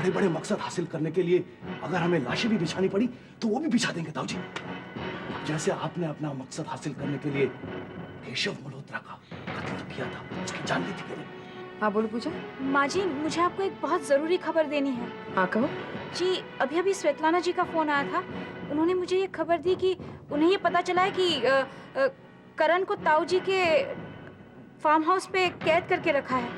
बड़े बड़े मकसद हासिल करने के लिए अगर हमें लाशें भी बिछानी पड़ी तो वो भी बिछा देंगे ताऊजी। जैसे आपने अपना मकसद हासिल करने के लिए केशव मल्होत्रा का कत्ल किया था, उसकी जान ली थी मैंने। हाँ बोलो पूजा। माँ जी, मुझे आपको एक बहुत जरूरी खबर देनी है। हाँ कहो। जी, अभी अभी स्वेतलाना जी का फोन आया था। उन्होंने मुझे ये खबर दी कि उन्हें ये पता चला है कि करण को ताऊ जी के फार्म हाउस पे कैद करके रखा है।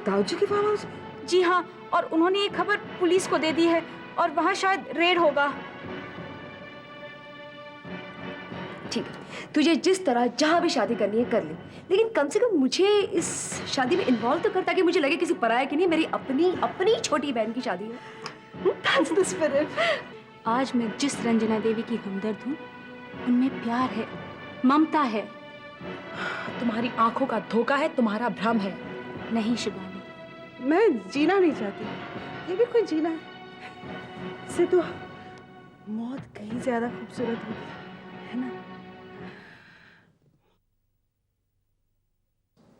ताऊ जी के फार्म हाउस? जी हाँ, और उन्होंने ये खबर पुलिस को दे दी है और वहाँ शायद रेड होगा। ठीक है, तुझे जिस तरह जहाँ भी शादी करनी है कर ले, लेकिन कम से कम मुझे इस शादी में इन्वॉल्व तो कर, ताकि मुझे लगे किसी पराये की नहीं, मेरी अपनी छोटी बहन की शादी है। That's the spirit. आज मैं जिस रंजना देवी की हमदर्द हूँ, उनमें प्यार है, ममता है। तुम्हारी आंखों का धोखा है, तुम्हारा भ्रम है। नहीं शिबानी, मैं जीना नहीं चाहती। ये भी कोई जीना है? इससे तो मौत कहीं ज्यादा खूबसूरत होगी, है ना?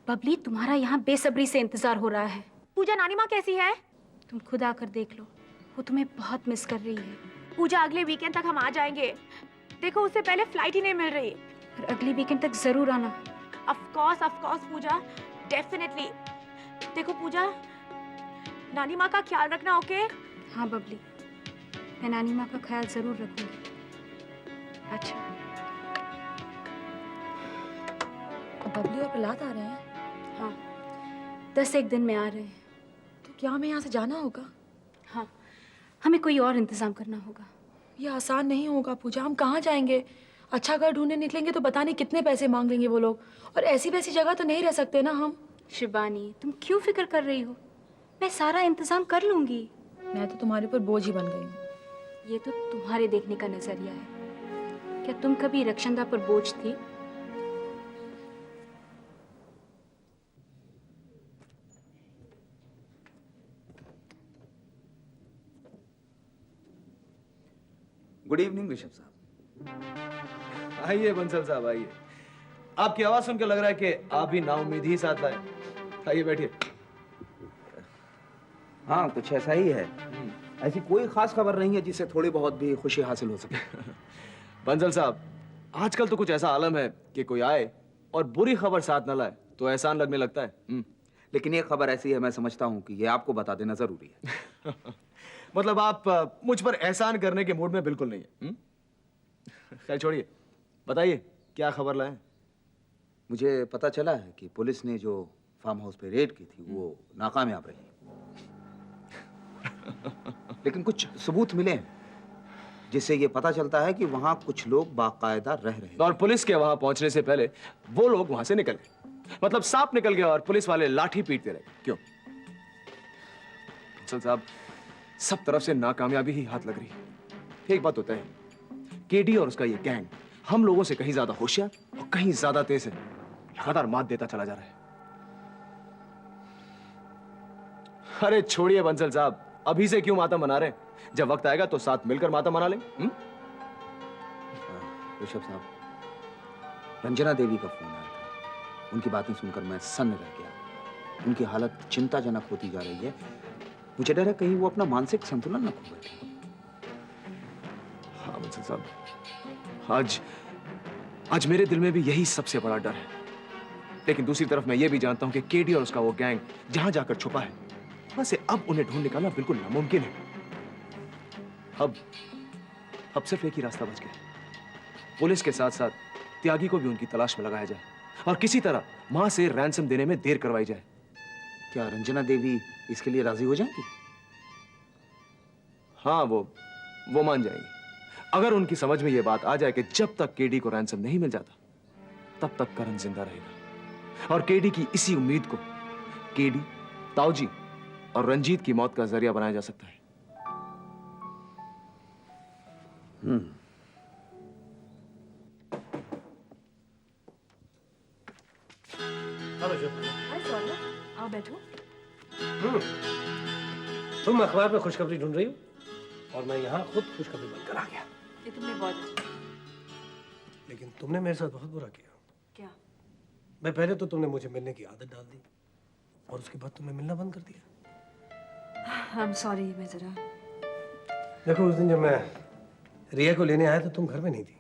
बबली, तुम्हारा यहाँ बेसब्री से इंतजार हो रहा है। पूजा, नानी माँ कैसी है? तुम खुद आकर देख लो, वो तुम्हें बहुत मिस कर रही है। पूजा, अगले वीकेंड तक हम आ जाएंगे। देखो, उससे पहले फ्लाइट ही नहीं मिल रही। और अगली वीकेंड तक जरूर आना। Of course Puja, definitely. देखो पूजा, नानी माँ का ख्याल रखना, ओके? हाँ बबली, मैं नानी माँ का ख्याल जरूर रखूंगी। अच्छा। बबली और प्रहलाद आ रहे हैं? हाँ, 10 दिन में आ रहे हैं। तो क्या हमें यहाँ से जाना होगा? हाँ, हमें कोई और इंतजाम करना होगा। ये आसान नहीं होगा पूजा, हम कहाँ जाएंगे? अच्छा घर ढूंढने निकलेंगे तो पता नहीं कितने पैसे मांग लेंगे वो लोग, और ऐसी वैसी जगह तो नहीं रह सकते ना हम। शिबानी, तुम क्यों फिक्र कर रही हो? मैं सारा इंतजाम कर लूंगी। मैं तो तुम्हारे ऊपर बोझ ही बन गई हूँ। ये तो तुम्हारे देखने का नजरिया है। क्या तुम कभी रक्षंदा पर बोझ थी? गुड इवनिंग ऋषभ साहब। आइए बंसल साहब, आइए। आपकी आवाज सुन के लग रहा है कि आप भी नाउम्मीद ही साथ लाए। आइए बैठिए। हाँ, कुछ ऐसा ही है। ऐसी कोई खास खबर नहीं है जिससे थोड़ी बहुत भी खुशी हासिल हो सके। बंसल साहब, आजकल तो कुछ ऐसा आलम है कि कोई आए और बुरी खबर साथ न लाए तो एहसान लगने लगता है। लेकिन ये खबर ऐसी है, मैं समझता हूँ कि ये आपको बता देना जरूरी है। मतलब आप मुझ पर एहसान करने के मूड में बिल्कुल नहीं है। खैर छोड़िए, बताइए क्या खबर लाए? मुझे पता चला है कि पुलिस ने जो फार्म हाउस पे रेड की थी वो नाकामयाब रही। लेकिन कुछ सबूत मिले हैं जिससे ये पता चलता है कि वहां कुछ लोग बाकायदा रह रहे हैं। और पुलिस के वहां पहुंचने से पहले वो लोग वहां से निकल गए। मतलब सांप निकल गया और पुलिस वाले लाठी पीटते रहे। क्यों? बंसल साहब, सब तरफ से नाकामयाबी ही हाथ लग रही है। एक बात होता है, केडी और उसका ये गैंग हम लोगों से कहीं ज्यादा होशियार और कहीं ज्यादा तेज है। लगातार मात देता चला जा रहा है। अरे छोड़िए बंसल साहब, अभी से क्यों मातम मना रहे हैं? जब वक्त आएगा तो साथ मिलकर मातम मना लें। ऋषभ साहब, रंजना देवी का फोन आया था। उनकी बातें सुनकर मैं सन्न रह गया। उनकी हालत चिंताजनक होती जा रही है। मुझे डर है कहीं वो अपना मानसिक संतुलन न खो बैठे। हाँ बंसल साहब, आज मेरे दिल में भी यही सबसे बड़ा डर है। लेकिन दूसरी तरफ मैं ये भी जानता हूं कि केडी और उसका वो गैंग जहां जाकर छुपा है, वहां से अब उन्हें ढूंढ निकालना बिल्कुल नामुमकिन है। अब सिर्फ एक ही रास्ता बच गया। पुलिस के साथ साथ त्यागी को भी उनकी तलाश में लगाया जाए और किसी तरह मां से रैंसम देने में देर करवाई जाए। क्या रंजना देवी इसके लिए राजी हो जाएंगी? हाँ, वो मान जाएंगी। अगर उनकी समझ में यह बात आ जाए कि जब तक केडी को रैंसम नहीं मिल जाता तब तक करण जिंदा रहेगा, और केडी की इसी उम्मीद को केडी, ताऊजी और रंजीत की मौत का जरिया बनाया जा सकता है। आओ बैठो। तुम अखबार में खुशखबरी ढूंढ रही हो और मैं यहाँ खुद खुशखबरी बनकर आ गया। ये तुमने बहुत अच्छा। लेकिन तुमने मेरे साथ बहुत बुरा किया। क्या? मैं पहले तो तुमने मुझे मिलने की आदत डाल दी और उसके बाद तुमने मिलना बंद कर दिया। I'm sorry, मैं जरा देखो उस दिन जब मैं रिया को लेने आया तो तुम घर में नहीं थी।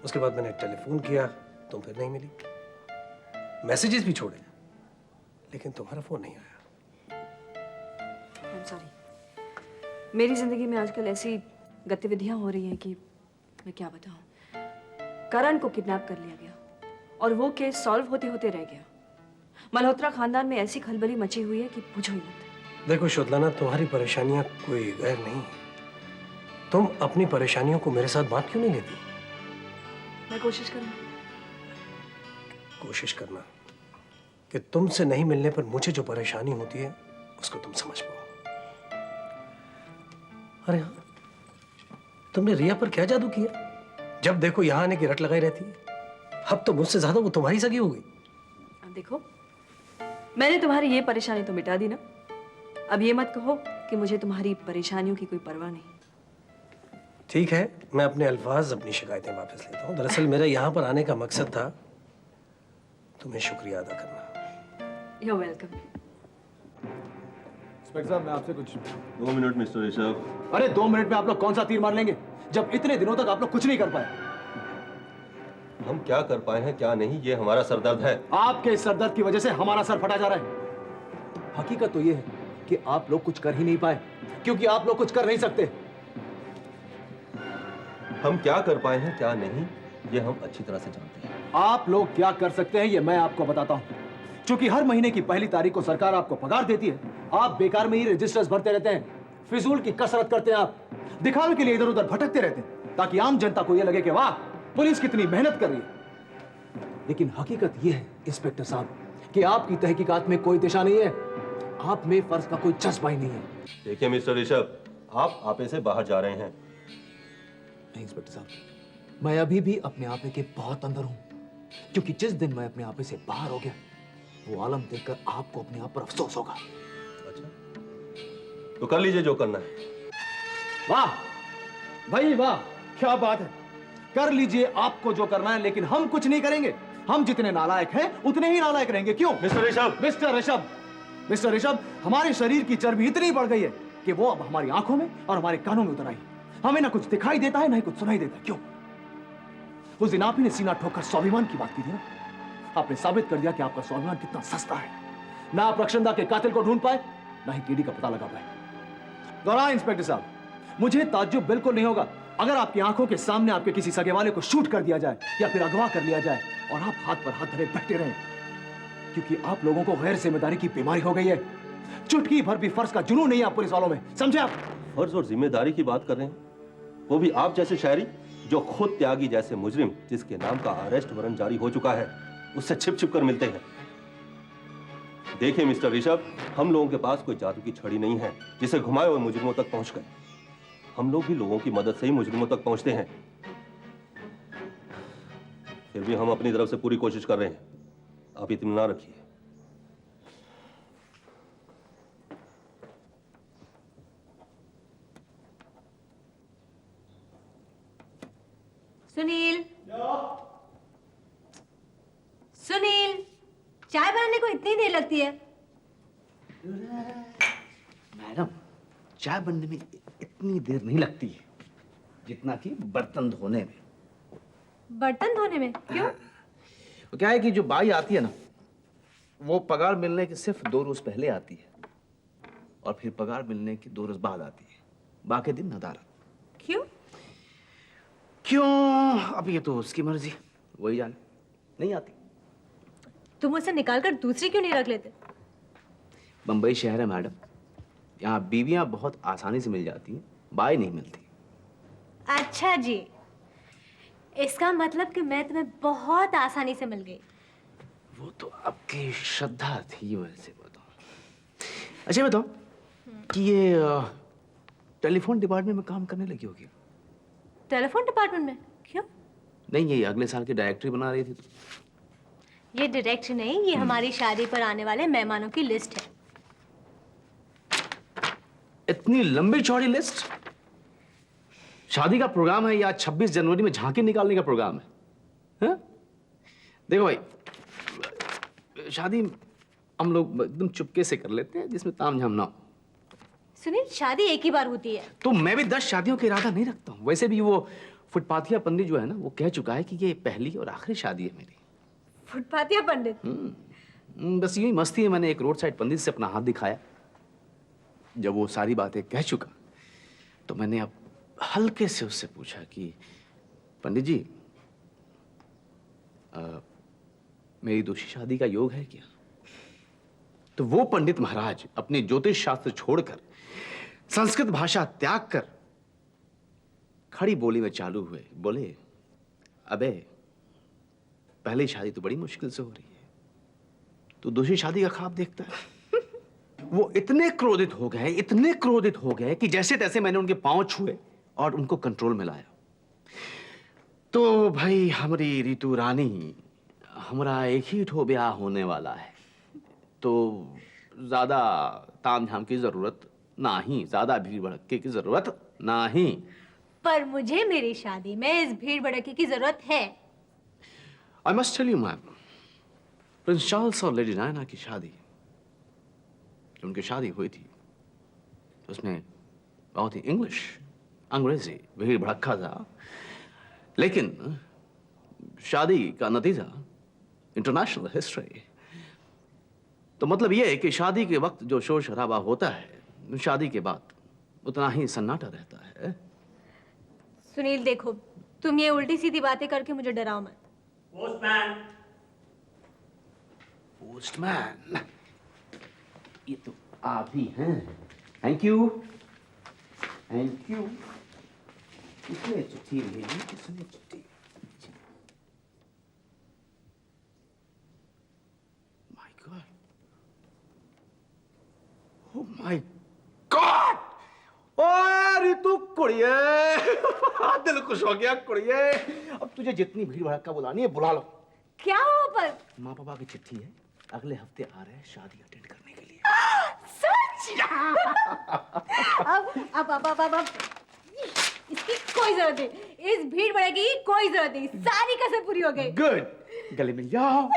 उसके बाद मैंने टेलीफोन किया, तुम फिर नहीं मिली। मैसेजेस भी छोड़े, लेकिन तुम्हारा फोन नहीं आया। I'm sorry. मेरी जिंदगी में आजकल ऐसी गतिविधियां हो रही हैं कि मैं क्या बताऊं। करण को किडनैप कर लिया गया और वो केस सॉल्व होते होते रह गया। मल्होत्रा खानदान में ऐसी खलबली मची हुई है कि पूछो ही मत। देखो श्वेतलाना, तुम्हारी परेशानियां कोई गैर नहीं है। तुम अपनी परेशानियों को मेरे साथ बांट क्यों नहीं लेती? मैं कोशिश करूंगी। कोशिश करना कि तुमसे नहीं मिलने पर मुझे जो परेशानी होती है उसको तुम समझ पाओ। अरे हाँ, तुमने रिया पर क्या जादू किया? जब देखो यहाँ आने की रट लगाई रहती है। अब तो मुझसे ज्यादा वो तुम्हारी सगी हो गई। अब देखो, मैंने तुम्हारी ये परेशानी तो मिटा दी ना। अब ये मत कहो कि मुझे तुम्हारी परेशानियों की कोई परवाह नहीं। ठीक है, मैं अपने अल्फाज, अपनी शिकायतें वापस लेता हूँ। दरअसल मेरा यहाँ पर आने का मकसद था तुम्हें शुक्रिया अदा करना। You're welcome. इंस्पेक्टर साहब, मैं आपसे कुछ 2 मिनट मिस्टर ऋषभ। अरे 2 मिनट में आप लोग कौन सा तीर मार लेंगे जब इतने दिनों तक आप लोग कुछ नहीं कर पाए? हम क्या कर पाए हैं क्या नहीं, ये हमारा सरदर्द है। आपके इस सरदर्द की वजह से हमारा सर फटा जा रहा है। हकीकत तो ये है कि आप लोग कुछ कर ही नहीं पाए क्योंकि आप लोग कुछ कर नहीं सकते। हम क्या कर पाए हैं क्या नहीं, ये हम अच्छी तरह से जानते हैं। आप लोग क्या कर सकते हैं ये मैं आपको बताता हूं। क्योंकि हर महीने की पहली तारीख को सरकार आपको पगार देती है, आप बेकार में ही रजिस्टर्स भरते रहते हैं, फिजूल की कसरत करते हैं, आप दिखावे के लिए इधर उधर भटकते रहते हैं ताकि आम जनता को यह लगे कि वाह, पुलिस कितनी मेहनत कर रही है। लेकिन हकीकत यह है इंस्पेक्टर साहब कि आपकी तहकीकात में कोई दिशा नहीं है, आप में फर्ज का कोई जज्बा ही नहीं है। देखिए मिस्टर ऋषभ, आप आपे से बाहर जा रहे हैं। नहीं इंस्पेक्टर साहब, मैं अभी भी अपने आपे के बहुत अंदर हूं, क्योंकि जिस दिन मैं अपने आपे से बाहर हो गया वो आलम देखकर आपको अपने आप पर अफसोस होगा। अच्छा, तो कर लीजिए जो करना है। वाह भाई वाह, क्या बात है, कर लीजिए आपको जो करना है, लेकिन हम कुछ नहीं करेंगे। हम जितने नालायक हैं उतने ही नालायक रहेंगे। क्यों मिस्टर ऋषभ? मिस्टर ऋषभ, हमारे शरीर की चर्बी इतनी बढ़ गई है कि वो अब हमारी आंखों में और हमारे कानों में उतर आई। हमें ना कुछ दिखाई देता है ना ही कुछ सुनाई देता है। क्यों? उस दिन आप ही ने सीना ठोककर स्वाभिमान की बात की थी ना। आपने साबित कर दिया कि आपका स्वाभिमान कितना सस्ता है। ना आप रक्षंदा के कातिल को ढूंढ पाए, ना ही केडी का पता लगा पाए। दोहराए इंस्पेक्टर साहब, मुझे ताज्जुब बिल्कुल नहीं होगा अगर आपकी आंखों के सामने आपके किसी सगे वाले को शूट कर दिया जाए या फिर अगवा कर लिया जाए और आप हाथ पर हाथ धरे बैठे रहें, क्योंकि आप लोगों को गैर जिम्मेदारी की बीमारी हो गई है। चुटकी भर भी फर्ज का जुनून नहीं है आप पुलिस वालों में, समझे आप? फर्ज और जिम्मेदारी की बात कर रहे हैं, वो भी आप जैसे शायरी जो खुद त्यागी जैसे मुजरिम जिसके नाम का अरेस्ट वारंट जारी हो चुका है उससे छिप छिप कर मिलते हैं। देखिए मिस्टर ऋषभ, हम लोगों के पास कोई जादू की छड़ी नहीं है जिसे घुमाए और मुजरिमों तक पहुंच गए। हम लोग भी लोगों की मदद से ही मुजरिमों तक पहुंचते हैं। फिर भी हम अपनी तरफ से पूरी कोशिश कर रहे हैं, आप इत्मीनान रखिए। सुनील, सुनील, चाय बनाने को इतनी देर लगती है? मैडम, चाय बनने में इतनी देर नहीं लगती है जितना कि बर्तन धोने में। बर्तन धोने में? क्यों? वो क्या है कि जो बाई आती है ना, वो पगार मिलने के सिर्फ 2 रोज पहले आती है और फिर पगार मिलने के 2 रोज बाद आती है। बाकी दिन नदारत। क्यों? क्यों? अब ये तो उसकी मर्जी, वही जाने। नहीं आती। तुम उसे निकाल कर दूसरी क्यों नहीं रख लेते? बंबई शहर है मैडम, यहाँ बीवियां बहुत आसानी से मिल जाती हैं, बाई नहीं मिलती। अच्छा जी, इसका मतलब कि मैं तुम्हें बहुत आसानी से मिल गई। वो तो आपकी श्रद्धा थी, वैसे बताओ। अच्छा बताओ कि ये टेलीफोन डिपार्टमेंट में काम करने लगी होगी? टेलीफोन डिपार्टमेंट में? क्यों? नहीं, ये अगले साल की डायरेक्टरी बना रही थी तो। ये डायरेक्ट नहीं, ये हमारी शादी पर आने वाले मेहमानों की लिस्ट है। इतनी लंबी चौड़ी लिस्ट? शादी का प्रोग्राम है या 26 जनवरी में झांकी निकालने का प्रोग्राम है? देखो भाई, शादी हम लोग एकदम चुपके से कर लेते हैं जिसमें तामझाम ना हो। सुनील, शादी एक ही बार होती है। तो मैं भी 10 शादियों का इरादा नहीं रखता हूँ। वैसे भी वो फुटपाथिया पंडित जो है ना, वो कह चुका है कि ये पहली और आखिरी शादी है मेरी। फुटपाथिया पंडित? बस यूं ही मस्ती है, मैंने एक रोड साइड पंडित से अपना हाथ दिखाया। जब वो सारी बातें कह चुका तो मैंने अब हल्के से उससे पूछा कि पंडित जी, मेरी दूसरी शादी का योग है क्या? तो वो पंडित महाराज अपने ज्योतिष शास्त्र छोड़कर, संस्कृत भाषा त्याग कर खड़ी बोली में चालू हुए, बोले, अबे पहली शादी तो बड़ी मुश्किल से हो रही है, तू दूसरी शादी का ख्वाब देखता है। वो इतने क्रोधित हो गए, इतने क्रोधित हो गए कि जैसे तैसे मैंने उनके पांव छुए और उनको कंट्रोल में लाया। तो भाई हमारी रीतू रानी, हमारा एक ही ठो ब्याह होने वाला है, तो ज्यादा तामझाम की जरूरत ना ही, ज्यादा भीड़ भड़के की जरूरत ना ही। पर मुझे मेरी शादी में इस भीड़ भड़के की जरूरत है। I must tell you ma'am, Prince Charles और लेडी डायना की शादी, जो उनकी शादी हुई थी, उसमें बहुत ही इंग्लिश, अंग्रेजी भीड़ भड़का था, लेकिन शादी का नतीजा इंटरनेशनल हिस्ट्री। तो मतलब यह है कि शादी के वक्त जो शोर शराबा होता है, शादी के बाद उतना ही सन्नाटा रहता है। सुनील देखो, तुम ये उल्टी सीधी बातें करके मुझे डराओ मत। पोस्टमैन, ये तो आप ही हैं। Thank you, thank you. किसने चिट्ठी भेजी? किसने चिट्ठी? My God, oh my God! ओए रितु कुड़िए, दिल खुश हो गया कुड़िए। अब तुझे जितनी भीड़ भड़का बुलानी है बुला लो। क्या हुआ पर? माँ पापा की चिट्ठी है, अगले हफ्ते आ रहे हैं शादी अटेंड करने के लिए। सच? अब इसकी कोई जरूरत नहीं, इस भीड़ भड़के की कोई जरूरत नहीं, सारी कसर पूरी हो गई। गुड, गले मिल जाओ,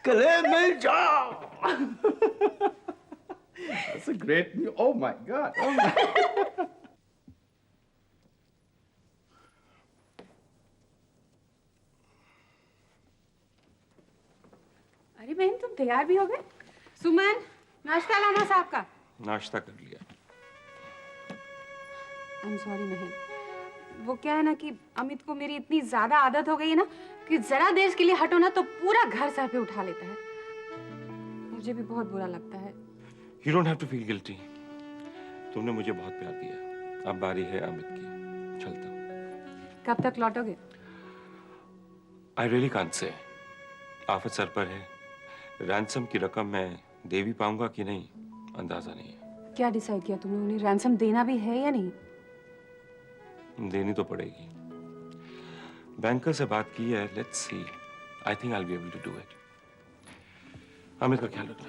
गले मिल जाओ। That's a great news. Oh my God. Oh my. अरे बहन, तुम तैयार भी हो गए? सुमन, नाश्ता लाना साहब का। नाश्ता कर लिया। आई एम सॉरी बहन, वो क्या है ना कि अमित को मेरी इतनी ज्यादा आदत हो गई है ना कि जरा देर के लिए हटो ना तो पूरा घर सर पे उठा लेता है। मुझे भी बहुत बुरा लगता है। You don't have to feel guilty. तुमने मुझे बहुत प्यार दिया। अब बारी है अमित की। चलता हूँ। कब तक लौटोगे? I really can't say. आफत सर पर है। रैंसम की रकम मैं दे भी पाऊंगा कि नहीं, अंदाजा नहीं है। क्या डिसाइड किया तुमने? उन्हें रैंसम देना भी है या नहीं? देनी तो पड़ेगी। बैंकर से बात की है। Let's see. I think I will be able to do it. Amit का ख्याल रखना।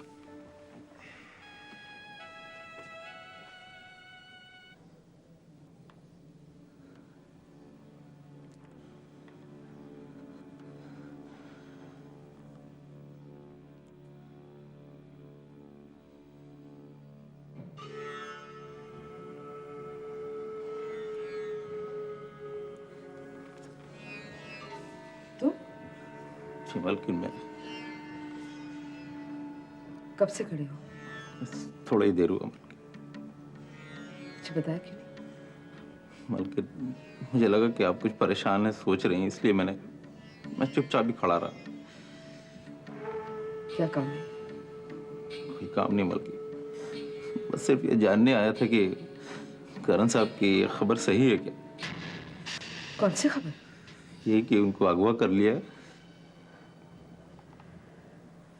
मलकिन, मैं कब से खड़े हो? थोड़ा ही देर हुआ मुझे बताया क्यों नहीं? मलकिन, मुझे लगा कि आप कुछ परेशान हैं, सोच रही हैं, इसलिए मैं चुपचाप ही खड़ा रहा। क्या काम है? कोई काम नहीं मलकिन, बस सिर्फ ये जानने आया था कि करण साहब की ये खबर सही है क्या? कौन सी खबर? ये कि उनको अगवा कर लिया।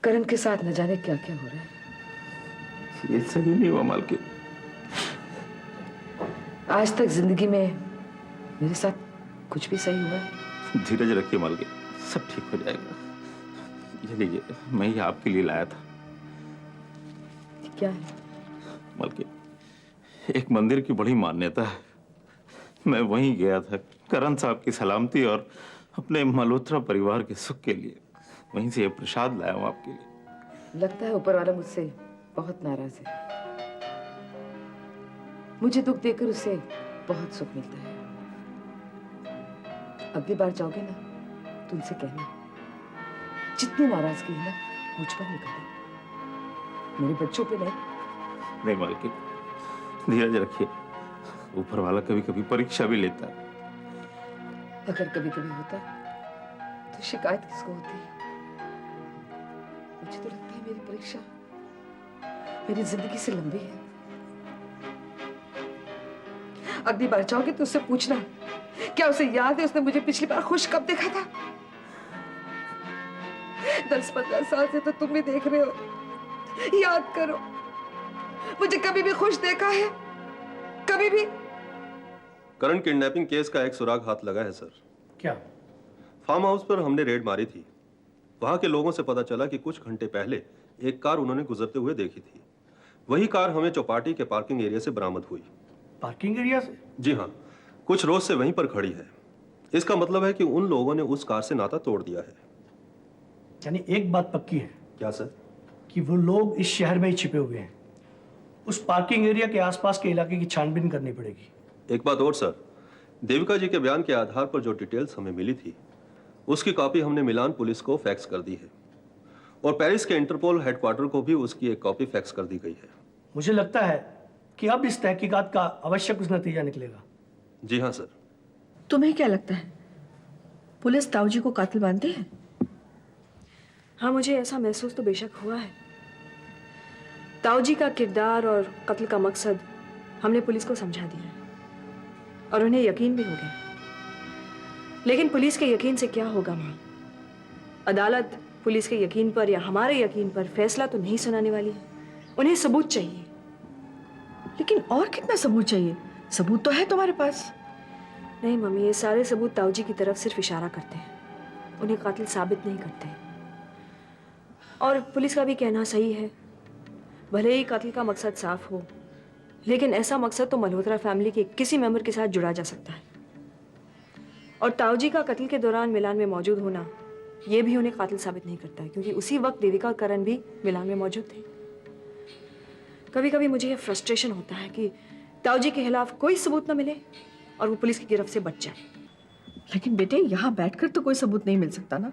करण के साथ न जाने क्या क्या हो रहा है। ये सही नहीं हुआ मालकिन। आज तक जिंदगी में मेरे साथ कुछ भी सही हुआ है? धीरज रखिए मालकिन, सब ठीक हो जाएगा। ये लीजिए, मैं ये आपके लिए लाया था। क्या है? मालकिन, एक मंदिर की बड़ी मान्यता है। मैं वहीं गया था करण साहब की सलामती और अपने मल्होत्रा परिवार के सुख के लिए। वहीं से ये प्रसाद लाया हूँ आपके लिए। लगता है ऊपर वाला मुझसे बहुत नाराज है। मुझे दुख देकर उसे बहुत सुख मिलता है। अगली बार जाओगे ना तो उनसे कहना जितनी नाराजगी है ना मुझ पर निकाले, मेरे बच्चों पे नहीं। नहीं मालकिन, धीरज रखिए, ऊपर वाला कभी कभी परीक्षा भी लेता है। अगर कभी कभी होता तो शिकायत किसको होती? मुझे तो लगता है मेरी परीक्षा मेरी जिंदगी से लंबी है। अगली बार जाओगे तो उससे पूछना क्या उसे याद है उसने मुझे पिछली बार खुश कब देखा था? 10-15 साल से तो तुम भी देख रहे हो। याद करो, मुझे कभी भी खुश देखा है? कभी भी? करण किडनैपिंग केस का एक सुराग हाथ लगा है सर। क्या? फार्म हाउस पर हमने रेड मारी थी। वहां के लोगों से पता चला कि कुछ घंटे पहले एक कार उन्होंने गुजरते हुए देखी थी। वही कार हमें चौपाटी के पार्किंग एरिया से बरामद हुई। पार्किंग एरिया से? जी हाँ, कुछ रोज से वहीं पर खड़ी है। इसका मतलब है कि उन लोगों ने उस कार से नाता तोड़ दिया है। यानी एक बात पक्की है। क्या सर? कि वो लोग इस शहर में ही छिपे हुए हैं। उस पार्किंग एरिया के आसपास के इलाके की छानबीन करनी पड़ेगी। एक बात और सर, देविका जी के बयान के आधार पर जो डिटेल्स हमें मिली थी उसकी कॉपी हमने मिलान पुलिस को फैक्स कर दी है और पेरिस के इंटरपोल हेडक्वार्टर को भी उसकी एक कॉपी फैक्स कर दी गई है। मुझे लगता है कि अब इस तहकीकात का आवश्यक कुछ नतीजा निकलेगा। जी हाँ सर। तुम्हें क्या लगता है पुलिस ताऊजी को कातिल मानती है? हाँ, मुझे ऐसा महसूस तो बेशक हुआ है। ताऊजी का किरदार और कत्ल का मकसद हमने पुलिस को समझा दिया और उन्हें यकीन भी हो गया। लेकिन पुलिस के यकीन से क्या होगा माँ? अदालत पुलिस के यकीन पर या हमारे यकीन पर फैसला तो नहीं सुनाने वाली है। उन्हें सबूत चाहिए। लेकिन और कितना सबूत चाहिए? सबूत तो है तुम्हारे पास। नहीं मम्मी, ये सारे सबूत ताऊजी की तरफ सिर्फ इशारा करते हैं, उन्हें कातिल साबित नहीं करते। और पुलिस का भी कहना सही है, भले ही कातिल का मकसद साफ हो, लेकिन ऐसा मकसद तो मल्होत्रा फैमिली के किसी मेंबर के साथ जुड़ा जा सकता है। और ताऊजी का कत्ल के दौरान मिलान में मौजूद होना ये भी उन्हें कातिल साबित नहीं करता है, क्योंकि उसी वक्त देविका और करण भी मिलान में मौजूद थे। कभी कभी मुझे ये फ्रस्ट्रेशन होता है कि ताऊजी के खिलाफ कोई सबूत न मिले और वो पुलिस की गिरफ्त से बच जाए। लेकिन बेटे, यहाँ बैठकर तो कोई सबूत नहीं मिल सकता ना।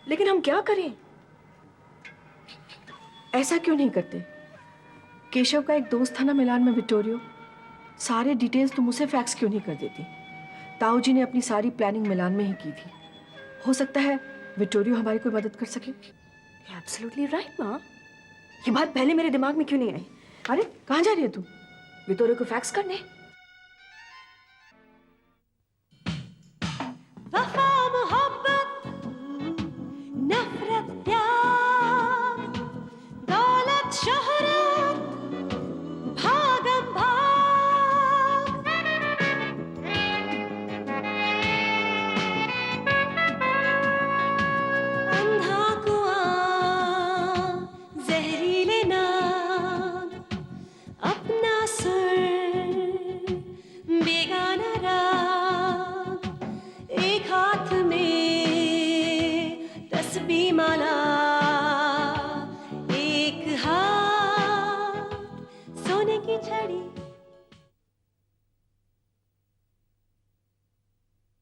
लेकिन हम क्या करें? ऐसा क्यों नहीं करते? केशव का एक दोस्त था ना मिलान में, विक्टोरियो। सारे डिटेल्स तुम उसे फैक्स क्यों नहीं कर देती? ताऊजी ने अपनी सारी प्लानिंग मिलान में ही की थी। हो सकता है विक्टोरियो हमारी कोई मदद कर सके। एब्सोल्युटली राइट माँ। ये बात पहले मेरे दिमाग में क्यों नहीं आई? अरे कहाँ जा रही है तू? विक्टोरियो को फैक्स करने।